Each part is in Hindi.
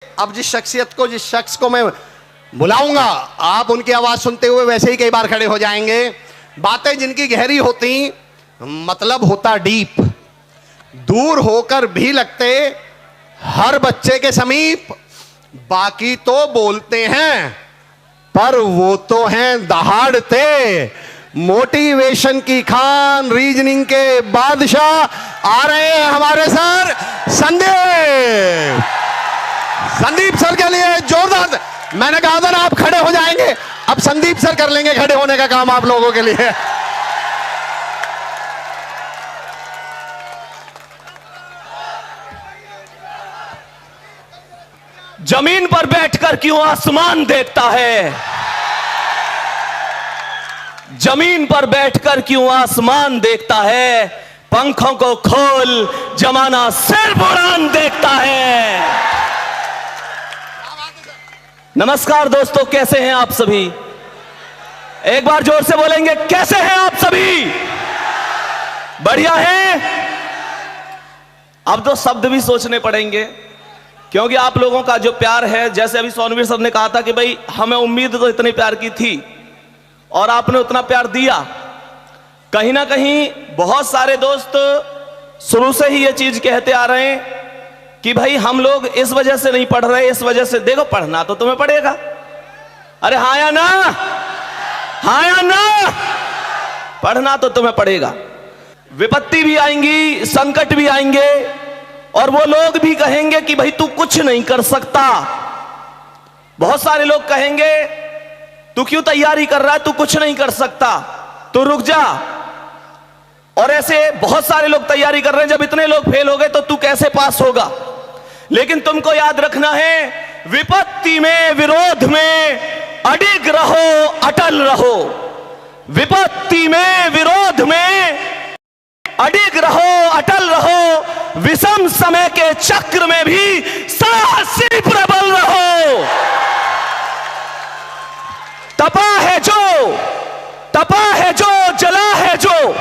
अब जिस शख्स को मैं बुलाऊंगा, आप उनकी आवाज सुनते हुए वैसे ही कई बार खड़े हो जाएंगे। बातें जिनकी गहरी होती, मतलब होता डीप, दूर होकर भी लगते हर बच्चे के समीप। बाकी तो बोलते हैं पर वो तो हैं दहाड़ते, मोटिवेशन की खान, रीजनिंग के बादशाह आ रहे हैं हमारे सर संदीप सर के लिए जोरदार। मैंने कहा था ना आप खड़े हो जाएंगे, अब संदीप सर कर लेंगे खड़े होने का काम आप लोगों के लिए। जमीन पर बैठकर क्यों आसमान देखता है, जमीन पर बैठकर क्यों आसमान देखता है, पंखों को खोल जमाना सिर्फ उड़ान देखता है। नमस्कार दोस्तों, कैसे हैं आप सभी? एक बार जोर से बोलेंगे, कैसे हैं आप सभी? बढ़िया हैं? अब तो शब्द भी सोचने पड़ेंगे, क्योंकि आप लोगों का जो प्यार है, जैसे अभी सोनवीर सर ने कहा था कि भाई हमें उम्मीद तो इतने प्यार की थी और आपने उतना प्यार दिया। कहीं ना कहीं बहुत सारे दोस्त शुरू से ही ये चीज कहते आ रहे हैं कि भाई हम लोग इस वजह से नहीं पढ़ रहे, इस वजह से। देखो, पढ़ना तो तुम्हें पड़ेगा। अरे हाँ या ना, हाँ या ना, पढ़ना तो तुम्हें पड़ेगा। विपत्ति भी आएंगी, संकट भी आएंगे, और वो लोग भी कहेंगे कि भाई तू कुछ नहीं कर सकता। बहुत सारे लोग कहेंगे तू क्यों तैयारी कर रहा है, तू कुछ नहीं कर सकता, तू रुक जा। और ऐसे बहुत सारे लोग तैयारी कर रहे हैं, जब इतने लोग फेल हो गए तो तू कैसे पास होगा। लेकिन तुमको याद रखना है, विपत्ति में, विरोध में अडिग रहो, अटल रहो। विपत्ति में, विरोध में अडिग रहो, अटल रहो। विषम समय के चक्र में भी साहसी प्रबल रहो। तपा है जो, तपा है जो, जला है जो,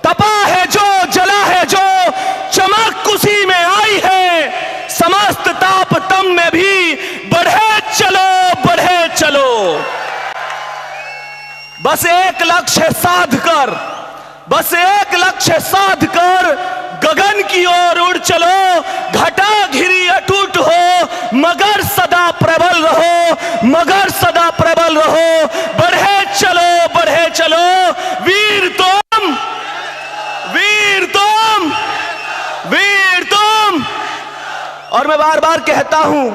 तपा है जो, जला है जो, चमक उसी में आई है। समस्त ताप तम में भी बढ़े चलो, बढ़े चलो। बस एक लक्ष्य साध कर, बस एक लक्ष्य साध कर गगन की ओर उड़ चलो। घटा घिरी अटूट हो, मगर सदा प्रबल रहो, मगर सदा प्रबल रहो। बढ़े चलो, बढ़े चलो, वीर तुम, वीर तुम, वीर तुम। और मैं बार बार कहता हूं,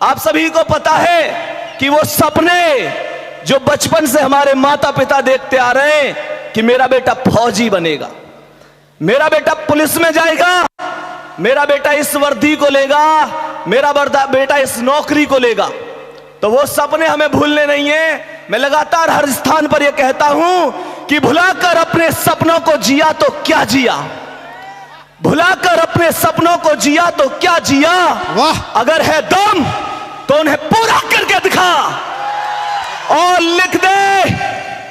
आप सभी को पता है कि वो सपने जो बचपन से हमारे माता पिता देखते आ रहे हैं कि मेरा बेटा फौजी बनेगा, मेरा बेटा पुलिस में जाएगा, मेरा बेटा इस वर्दी को लेगा, मेरा बेटा इस नौकरी को लेगा, तो वो सपने हमें भूलने नहीं है। मैं लगातार हर स्थान पर यह कहता हूं कि भुलाकर अपने सपनों को जिया तो क्या जिया, भुलाकर अपने सपनों को जिया तो क्या जिया। वाह! अगर है दम तो उन्हें पूरा करके दिखा, और लिख दे,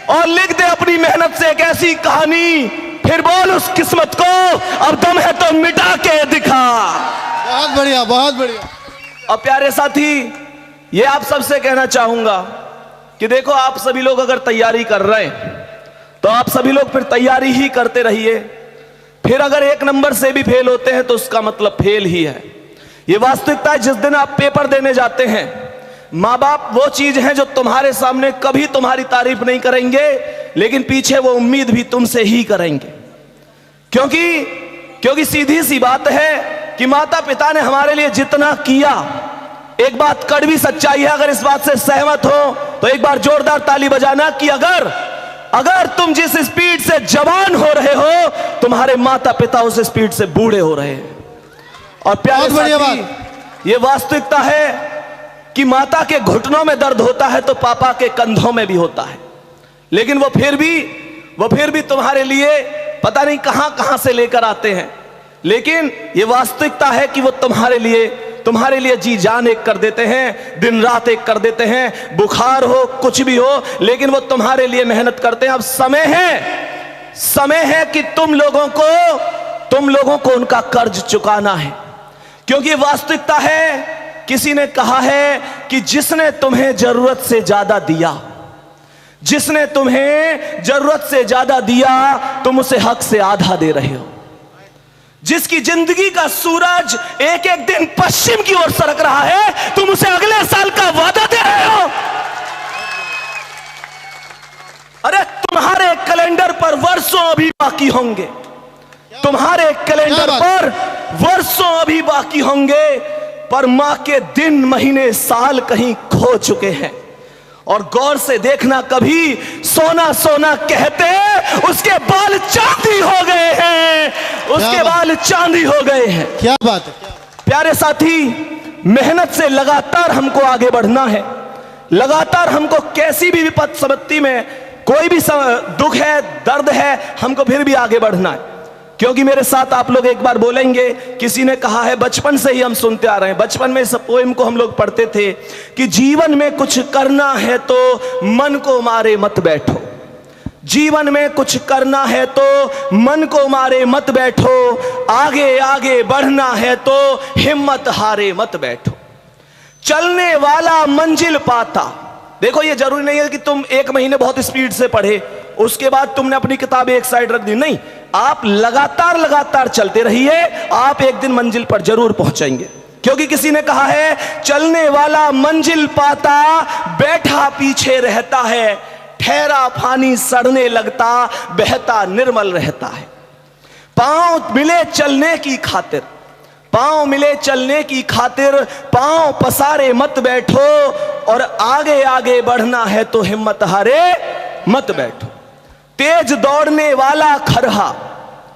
और लिख दे अपनी मेहनत से एक ऐसी कहानी। फिर बोल उस किस्मत को, अब दम है तो मिटा के दिखा। बहुत बढ़िया, बहुत बढ़िया। और प्यारे साथी, ये आप सबसे कहना चाहूंगा कि देखो, आप सभी लोग अगर तैयारी कर रहे हैं तो आप सभी लोग फिर तैयारी ही करते रहिए। फिर अगर एक नंबर से भी फेल होते हैं तो उसका मतलब फेल ही है। ये वास्तविकता है। जिस दिन आप पेपर देने जाते हैं, माँ बाप वो चीज है जो तुम्हारे सामने कभी तुम्हारी तारीफ नहीं करेंगे, लेकिन पीछे वो उम्मीद भी तुमसे ही करेंगे। क्योंकि सीधी सी बात है कि माता पिता ने हमारे लिए जितना किया, एक बात कड़वी सच्चाई है, अगर इस बात से सहमत हो तो एक बार जोरदार ताली बजाना कि अगर तुम जिस स्पीड से जवान हो रहे हो, तुम्हारे माता पिता उस स्पीड से बूढ़े हो रहे हैं। और प्यारे साथी, ये वास्तविकता है कि माता के घुटनों में दर्द होता है तो पापा के कंधों में भी होता है, लेकिन वो फिर भी तुम्हारे लिए पता नहीं कहां कहां से लेकर आते हैं। लेकिन ये वास्तविकता है कि वो तुम्हारे लिए जी जान एक कर देते हैं, दिन रात एक कर देते हैं। बुखार हो, कुछ भी हो, लेकिन वो तुम्हारे लिए मेहनत करते हैं। अब समय है कि तुम लोगों को उनका कर्ज चुकाना है। क्योंकि वास्तविकता है किसी ने कहा है कि जिसने तुम्हें जरूरत से ज्यादा दिया, जिसने तुम्हें जरूरत से ज्यादा दिया, तुम उसे हक से आधा दे रहे हो। जिसकी जिंदगी का सूरज एक एक दिन पश्चिम की ओर सरक रहा है, तुम उसे अगले साल का वादा दे रहे हो। अरे तुम्हारे कैलेंडर पर वर्षों अभी बाकी होंगे, तुम्हारे कैलेंडर पर वर्षों अभी बाकी होंगे, पर मां के दिन महीने साल कहीं खो चुके हैं। और गौर से देखना, कभी सोना सोना कहते उसके बाल चांदी हो गए हैं, उसके बाल चांदी हो गए हैं। क्या बात है। प्यारे साथी, मेहनत से लगातार हमको आगे बढ़ना है। लगातार हमको कैसी भी विपद विपत्ति में, कोई भी दुख है, दर्द है, हमको फिर भी आगे बढ़ना है। क्योंकि मेरे साथ आप लोग एक बार बोलेंगे, किसी ने कहा है, बचपन से ही हम सुनते आ रहे हैं, बचपन में इस पोएम को हम लोग पढ़ते थे कि जीवन में कुछ करना है तो मन को मारे मत बैठो। जीवन में कुछ करना है तो मन को मारे मत बैठो, आगे आगे बढ़ना है तो हिम्मत हारे मत बैठो। चलने वाला मंजिल पाता। देखो, ये जरूरी नहीं है कि तुम एक महीने बहुत स्पीड से पढ़े, उसके बाद तुमने अपनी किताबें एक साइड रख दी। नहीं, आप लगातार चलते रहिए, आप एक दिन मंजिल पर जरूर पहुंचेंगे। क्योंकि किसी ने कहा है, चलने वाला मंजिल पाता, बैठा पीछे रहता है, ठहरा पानी सड़ने लगता, बहता निर्मल रहता है। पांव मिले चलने की खातिर, पांव मिले चलने की खातिर, पांव पसारे मत बैठो, और आगे आगे बढ़ना है तो हिम्मत हारे मत बैठो। तेज दौड़ने वाला खरहा,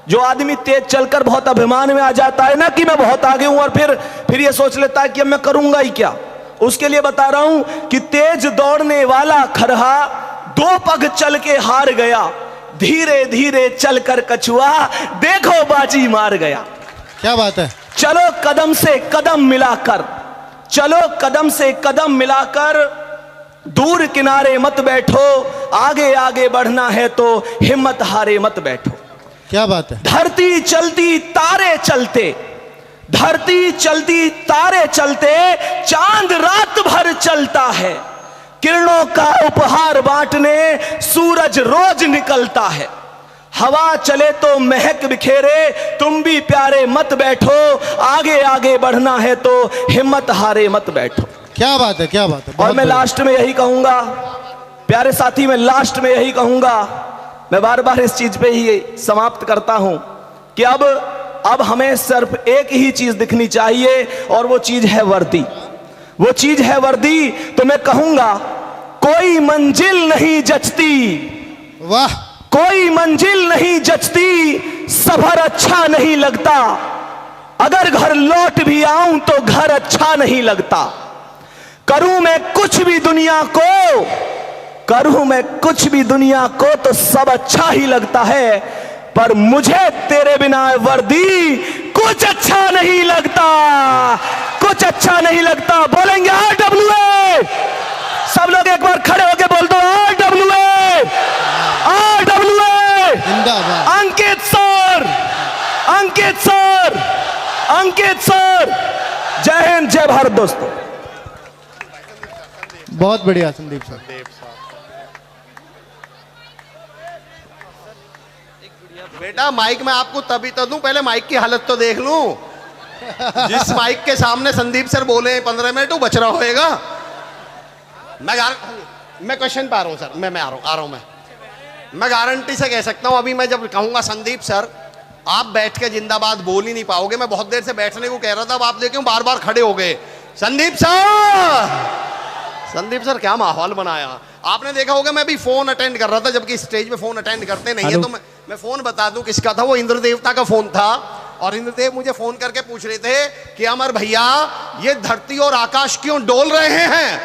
जो आदमी तेज चलकर बहुत अभिमान में आ जाता है ना कि मैं बहुत आगे हूं, और फिर ये सोच लेता है कि अब मैं करूंगा ही क्या, उसके लिए बता रहा हूं कि तेज दौड़ने वाला खरहा 2 पग चल के हार गया, धीरे धीरे चलकर कछुआ देखो बाजी मार गया। क्या बात है। चलो कदम से कदम मिलाकर, चलो कदम से कदम मिलाकर, दूर किनारे मत बैठो, आगे आगे बढ़ना है तो हिम्मत हारे मत बैठो। क्या बात है। धरती चलती तारे चलते, धरती चलती तारे चलते, चांद रात भर चलता है, किरणों का उपहार बांटने सूरज रोज निकलता है। हवा चले तो महक बिखेरे, तुम भी प्यारे मत बैठो, आगे आगे बढ़ना है तो हिम्मत हारे मत बैठो। क्या बात है, क्या बात है। और मैं लास्ट में यही कहूंगा, प्यारे साथी, मैं लास्ट में यही कहूंगा, मैं बार बार इस चीज पे ही समाप्त करता हूं कि अब हमें सिर्फ एक ही चीज दिखनी चाहिए, और वो चीज है वर्दी। वो चीज है वर्दी। तो मैं कहूंगा, कोई मंजिल नहीं जचती, वाह, कोई मंजिल नहीं जचती, सफर अच्छा नहीं लगता, अगर घर लौट भी आऊं तो घर अच्छा नहीं लगता। करूं मैं कुछ भी दुनिया को, करूं मैं कुछ भी दुनिया को तो सब अच्छा ही लगता है, पर मुझे तेरे बिना वर्दी कुछ अच्छा नहीं लगता, कुछ अच्छा नहीं लगता। बोलेंगे RWA, सब लोग एक बार खड़े होके बोल दो, RWA, RWA, जिंदाबाद। अंकित सर, अंकित सर, अंकित सर। जय हिंद, जय भारत दोस्तों। बहुत बढ़िया संदीप सर। बेटा माइक मैं आपको तभी तो दूं, पहले माइक की हालत तो देख लूं। जिस माइक के सामने संदीप सर बोले 15 मिनट वो बच रहा होएगा। मैं क्वेश्चन पे आ रहा हूं सर, मैं आ रहा हूं मैं गारंटी से कह सकता हूं, अभी मैं जब कहूंगा संदीप सर, आप बैठ के जिंदाबाद बोल ही नहीं पाओगे। मैं बहुत देर से बैठने को कह रहा था, अब आप देखें बार बार खड़े हो गए। संदीप सर, संदीप सर क्या माहौल बनाया। आपने देखा होगा मैं भी फोन अटेंड कर रहा था, जबकि स्टेज पे फोन अटेंड करते नहीं है। तो मैं फोन बता दूं किसका था, वो इंद्र देवता का फोन था। और इंद्रदेव मुझे फोन करके पूछ रहे थे कि अमर भैया ये धरती और आकाश क्यों डोल रहे हैं।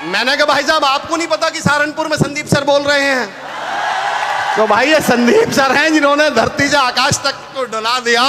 मैंने कहा भाई साहब आपको नहीं पता कि सहारनपुर में संदीप सर बोल रहे हैं। तो भाई ये संदीप सर हैं जिन्होंने धरती से आकाश तक को डुला दिया।